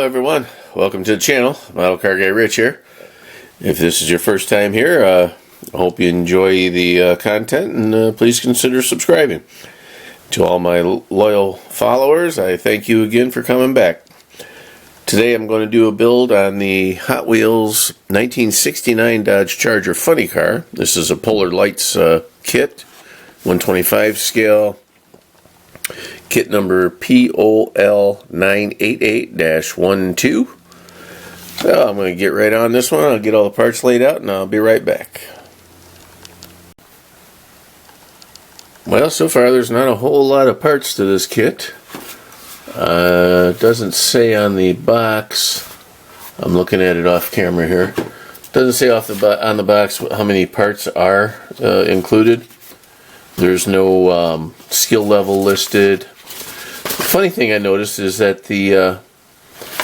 everyone, welcome to the channel. Model Car Guy Rich here. If this is your first time here, I hope you enjoy the content, and please consider subscribing. To all my loyal followers, I thank you again for coming back. Today I'm going to do a build on the Hot Wheels 1969 Dodge Charger funny car. This is a Polar Lights kit, 125 scale. Kit number POL988-12. Well, I'm going to get right on this one. I'll get all the parts laid out and I'll be right back. Well, so far there's not a whole lot of parts to this kit. It doesn't say on the box. I'm looking at it off camera here. It doesn't say on the box how many parts are included. There's no skill level listed. The funny thing I noticed is that the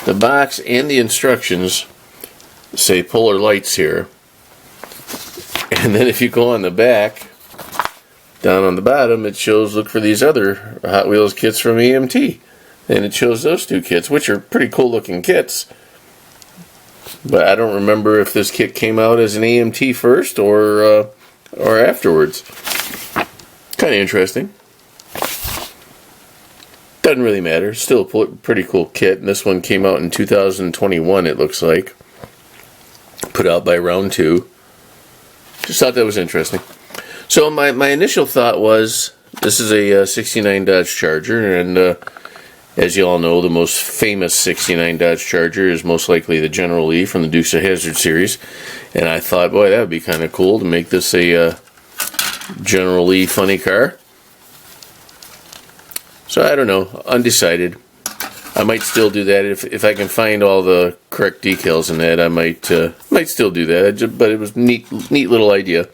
box and the instructions say Polar Lights here, and then if you go on the back, down on the bottom, it shows look for these other Hot Wheels kits from EMT, and it shows those two kits, which are pretty cool looking kits. But I don't remember if this kit came out as an AMT first or afterwards. Kind of interesting. Doesn't really matter. Still a pretty cool kit. And this one came out in 2021, it looks like. Put out by Round 2. Just thought that was interesting. So my initial thought was, this is a 69 Dodge Charger, and as you all know, the most famous 69 Dodge Charger is most likely the General Lee from the Dukes of Hazzard series. And I thought, boy, that would be kind of cool to make this a General Lee funny car. So I don't know, undecided. I might still do that if I can find all the correct decals in that. I might still do that. But it was neat little idea.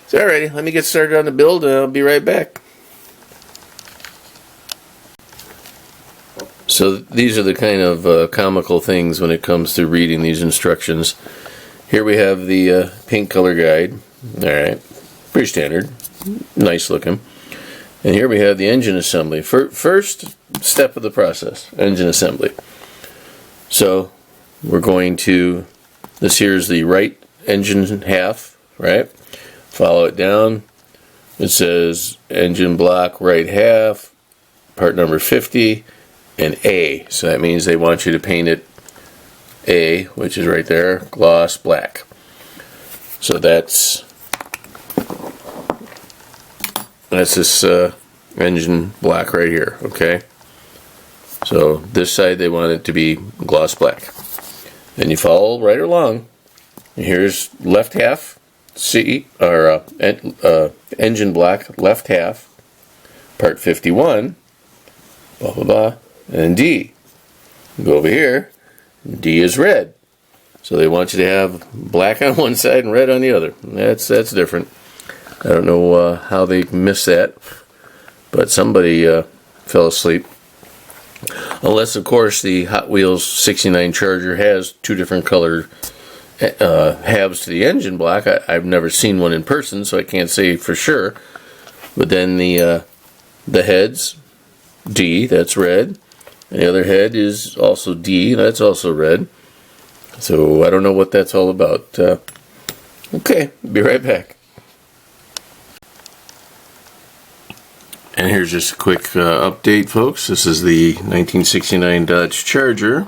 So alrighty, let me get started on the build, and I'll be right back. So these are the kind of comical things when it comes to reading these instructions. Here we have the paint color guide. All right. Pretty standard, nice looking. And here we have the engine assembly. First step of the process, engine assembly. So we're going to, this here is the right engine half, right? Follow it down. It says engine block right half, part number 50, and A. So that means they want you to paint it A, which is right there, gloss black. So that's this engine black right here, okay? So this side they want it to be gloss black. Then you follow right along. And here's left half, engine black, left half, part 51, blah blah blah, and D. Go over here, D is red. So they want you to have black on one side and red on the other. That's different. I don't know how they missed that, but somebody fell asleep. Unless, of course, the Hot Wheels 69 Charger has two different color halves to the engine block. I've never seen one in person, so I can't say for sure. But then the heads, D, that's red. And the other head is also D, that's also red. So I don't know what that's all about. Okay, be right back. And here's just a quick update, folks. This is the 1969 Dodge Charger,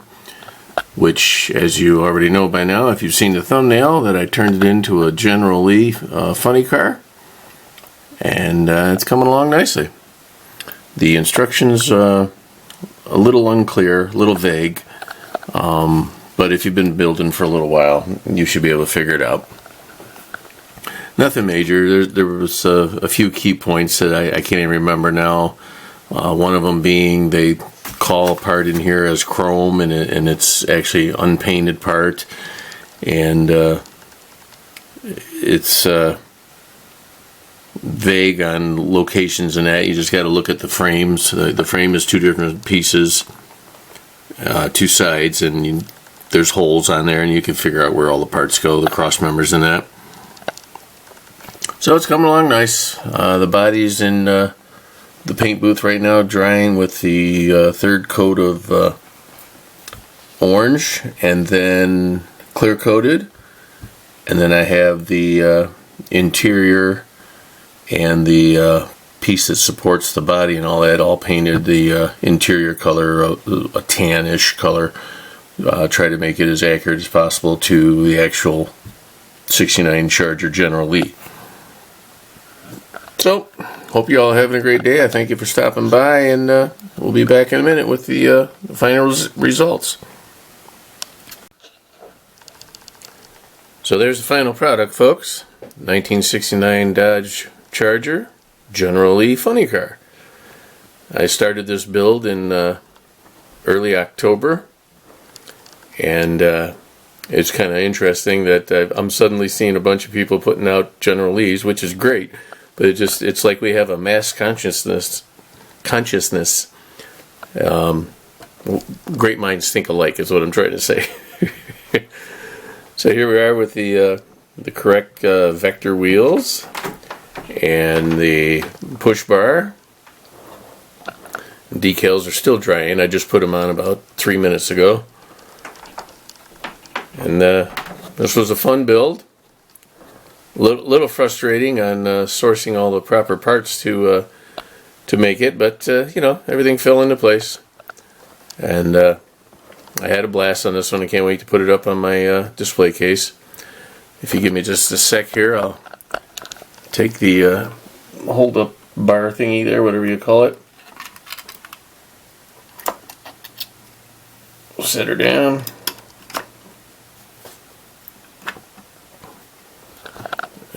which, as you already know by now, if you've seen the thumbnail, that I turned it into a General Lee funny car. And it's coming along nicely. The instructions are a little unclear, a little vague, but if you've been building for a little while, you should be able to figure it out. Nothing major. There was a few key points that I can't even remember now. One of them being they call a part in here as chrome, and it's actually unpainted part, and it's vague on locations and that. You just got to look at the frames. The frame is two different pieces, two sides, and there's holes on there, and you can figure out where all the parts go, the cross members and that. So it's coming along nice. The body's in the paint booth right now, drying with the third coat of orange and then clear coated, and then I have the interior and the piece that supports the body and all that all painted the interior color, a tannish color. Try to make it as accurate as possible to the actual 69 Charger General Lee. So, hope you all having a great day. I thank you for stopping by, and we'll be back in a minute with the final results. So there's the final product, folks. 1969 Dodge Charger General Lee funny car. I started this build in early October, and it's kind of interesting that I'm suddenly seeing a bunch of people putting out General Lees, which is great, but it's like we have a mass consciousness. Great minds think alike is what I'm trying to say. So here we are with the correct vector wheels and the push bar. Decals are still drying. I just put them on about 3 minutes ago. And this was a fun build. Little frustrating on sourcing all the proper parts to make it, but you know, everything fell into place. And I had a blast on this one. I can't wait to put it up on my display case. If you give me just a sec here, I'll take the hold up bar thingy there, whatever you call it. We'll set her down.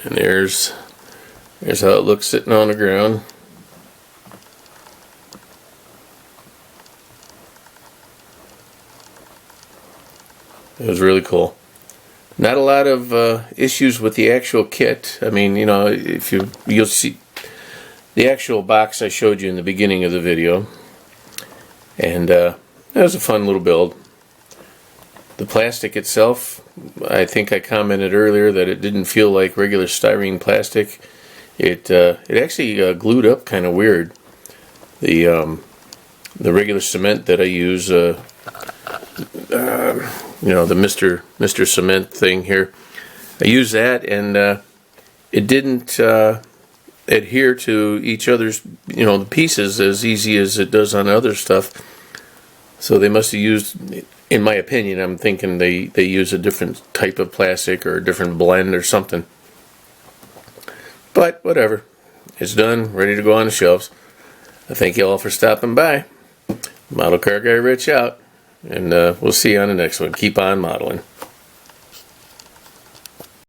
And there's how it looks sitting on the ground. It was really cool. Not a lot of issues with the actual kit. I mean, you know, if you'll see the actual box I showed you in the beginning of the video, and that was a fun little build. The plastic itself, I think I commented earlier that it didn't feel like regular styrene plastic. It actually glued up kind of weird. The regular cement that I use, you know, the Mr. Cement thing here, I use that, and it didn't adhere to each other's, you know, the pieces as easy as it does on other stuff. So they must have used, in my opinion, I'm thinking they use a different type of plastic or a different blend or something. But whatever, it's done, ready to go on the shelves. I thank you all for stopping by. Model Car Guy Rich out, and we'll see you on the next one. Keep on modeling.